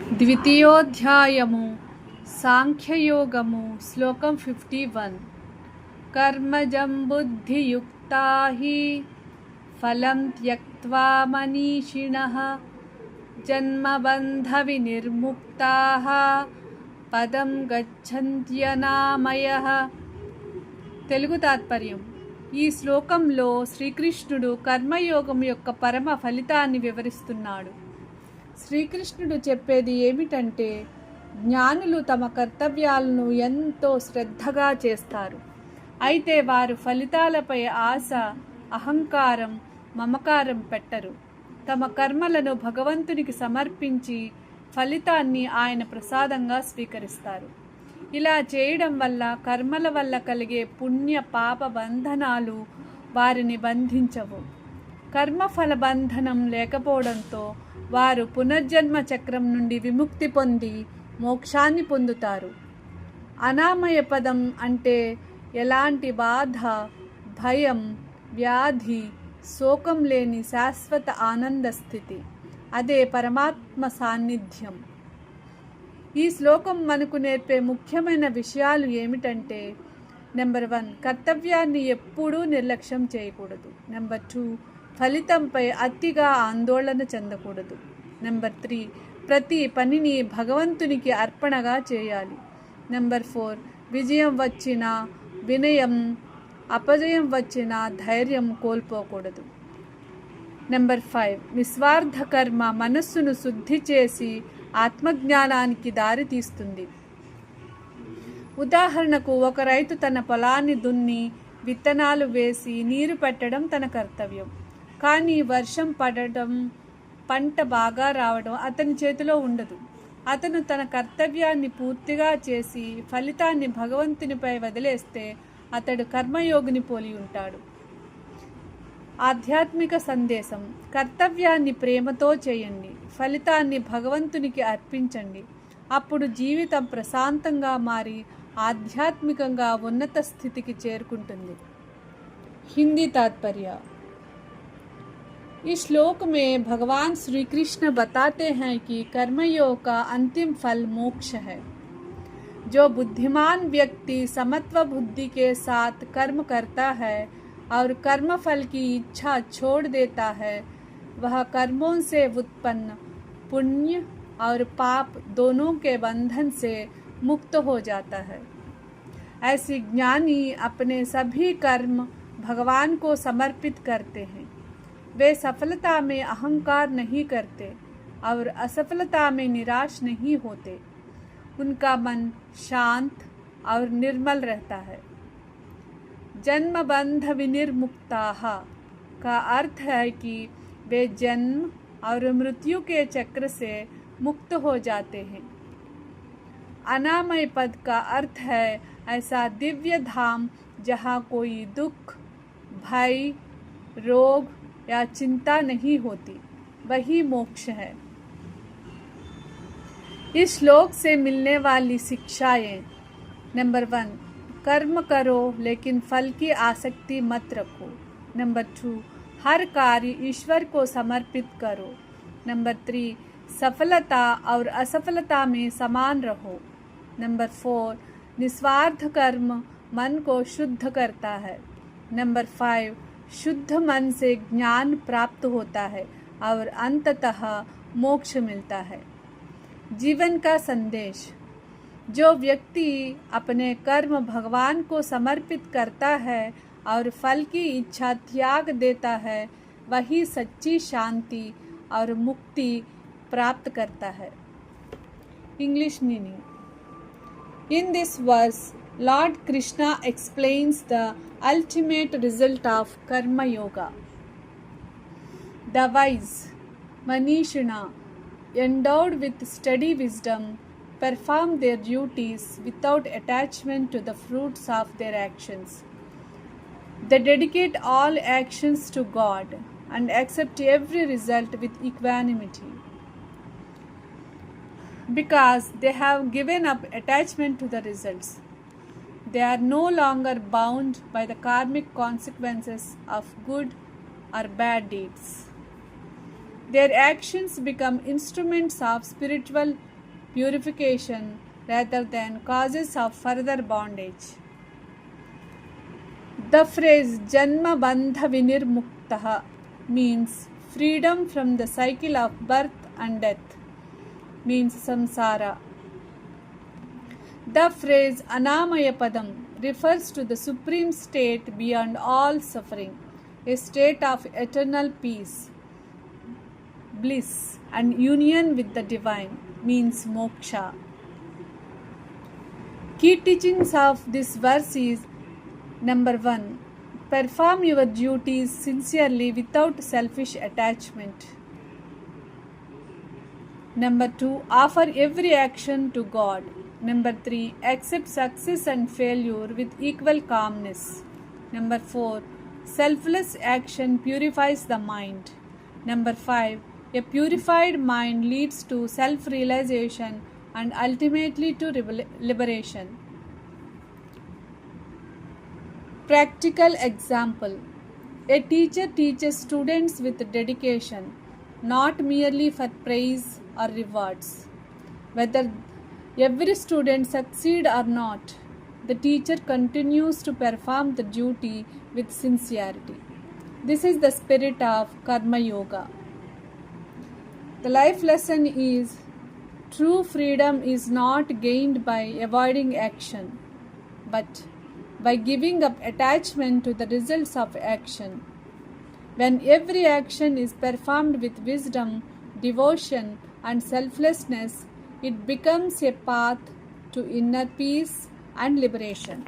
ద్వితీయోధ్యాయము సాంఖ్యయోగము శ్లోకం 51 కర్మజం బుద్ధియుక్తా హి ఫలం త్యక్త్వా మనీషిణః జన్మబంధ వినిర్ముక్తాః పదం గచ్చంత్యనామయః. తెలుగు తాత్పర్యం. ఈ శ్లోకంలో శ్రీకృష్ణుడు కర్మయోగం యొక్క పరమ ఫలితాన్ని వివరిస్తున్నాడు. శ్రీకృష్ణుడు చెప్పేది ఏమిటంటే, జ్ఞానులు తమ కర్తవ్యాలను ఎంతో శ్రద్ధగా చేస్తారు. అయితే వారు ఫలితాలపై ఆశ, అహంకారం, మమకారం పెట్టరు. తమ కర్మలను భగవంతునికి సమర్పించి ఫలితాన్ని ఆయన ప్రసాదంగా స్వీకరిస్తారు. ఇలా చేయడం వల్ల కర్మల వల్ల కలిగే పుణ్య పాప బంధనాలు వారిని బంధించవు. కర్మఫల బంధనం లేకపోవడంతో వారు పునర్జన్మ చక్రం నుండి విముక్తి పొంది మోక్షాన్ని పొందుతారు. అనామయ పదం అంటే ఎలాంటి బాధ, భయం, వ్యాధి, శోకం లేని శాశ్వత ఆనంద స్థితి. అదే పరమాత్మ సాన్నిధ్యం. ఈ శ్లోకం మనకు నేర్పే ముఖ్యమైన విషయాలు ఏమిటంటే, నెంబర్ 1, కర్తవ్యాన్ని ఎప్పుడూ నిర్లక్ష్యం చేయకూడదు. నెంబర్ 2, ఫలితంపై అతిగా ఆందోళన చెందకూడదు. నెంబర్ 3, ప్రతి పనిని భగవంతునికి అర్పణగా చేయాలి. నెంబర్ 4, విజయం వచ్చినా వినయం, అపజయం వచ్చినా ధైర్యం కోల్పోకూడదు. నెంబర్ 5, నిస్వార్థ కర్మ మనస్సును శుద్ధి చేసి ఆత్మజ్ఞానానికి దారి తీస్తుంది. ఉదాహరణకు, ఒక రైతు తన పొలాన్ని దున్ని విత్తనాలు వేసి నీరు పెట్టడం తన కర్తవ్యం. కానీ వర్షం పడడం, పంట బాగా రావడం అతని చేతిలో ఉండదు. అతను తన కర్తవ్యాన్ని పూర్తిగా చేసి ఫలితాన్ని భగవంతునిపై వదిలేస్తే అతడు కర్మయోగిని పోలి ఉంటాడు. ఆధ్యాత్మిక సందేశం: కర్తవ్యాన్ని ప్రేమతో చేయండి, ఫలితాన్ని భగవంతునికి అర్పించండి. అప్పుడు జీవితం ప్రశాంతంగా మారి ఆధ్యాత్మికంగా ఉన్నత స్థితికి చేరుకుంటుంది. హిందీ तात्पर्य. इस श्लोक में भगवान श्री कृष्ण बताते हैं कि कर्मयोग का अंतिम फल मोक्ष है. जो बुद्धिमान व्यक्ति समत्व बुद्धि के साथ कर्म करता है और कर्म फल की इच्छा छोड़ देता है, वह कर्मों से उत्पन्न पुण्य और पाप दोनों के बंधन से मुक्त हो जाता है. ऐसे ज्ञानी अपने सभी कर्म भगवान को समर्पित करते हैं. वे सफलता में अहंकार नहीं करते और असफलता में निराश नहीं होते. उनका मन शांत और निर्मल रहता है. जन्म बंध विनिर्मुक्ताः का अर्थ है कि वे जन्म और मृत्यु के चक्र से मुक्त हो जाते हैं. अनामय पद का अर्थ है ऐसा दिव्य धाम जहाँ कोई दुख, भय, रोग या चिंता नहीं होती. वही मोक्ष है. इस श्लोक से मिलने वाली शिक्षाएं: नंबर 1, कर्म करो लेकिन फल की आसक्ति मत रखो. नंबर 2, हर कार्य ईश्वर को समर्पित करो. नंबर 3, सफलता और असफलता में समान रहो. नंबर 4, निस्वार्थ कर्म मन को शुद्ध करता है. नंबर 5, शुद्ध मन से ज्ञान प्राप्त होता है और अंततः मोक्ष मिलता है. जीवन का संदेश: जो व्यक्ति अपने कर्म भगवान को समर्पित करता है और फल की इच्छा त्याग देता है, वही सच्ची शांति और मुक्ति प्राप्त करता है. English meaning. In this verse, Lord Krishna explains the ultimate result of Karma Yoga. The wise, Manishina, endowed with steady wisdom, perform their duties without attachment to the fruits of their actions. They dedicate all actions to God and accept every result with equanimity. Because they have given up attachment to the results, they are no longer bound by the karmic consequences of good or bad deeds. Their actions become instruments of spiritual purification rather than causes of further bondage. The phrase Janma Bandha Vinirmuktaha means freedom from the cycle of birth and death, means samsara. The phrase Anamaya Padam refers to the supreme state beyond all suffering, a state of eternal peace, bliss, and union with the divine, means moksha. Key teachings of this verse is: number 1. Perform your duties sincerely without selfish attachment. Number 2. Offer every action to God. Number 3. Accept success and failure with equal calmness. Number 4. Selfless action purifies the mind. Number 5. A purified mind leads to self-realization and ultimately to liberation. Practical example. A teacher teaches students with dedication, not merely for praise or rewards. Whether every student succeeds or not, the teacher continues to perform the duty with sincerity. This is the spirit of Karma Yoga. The life lesson is: true freedom is not gained by avoiding action, but by giving up attachment to the results of action. When every action is performed with wisdom, devotion, and selflessness, it becomes a path to inner peace and liberation.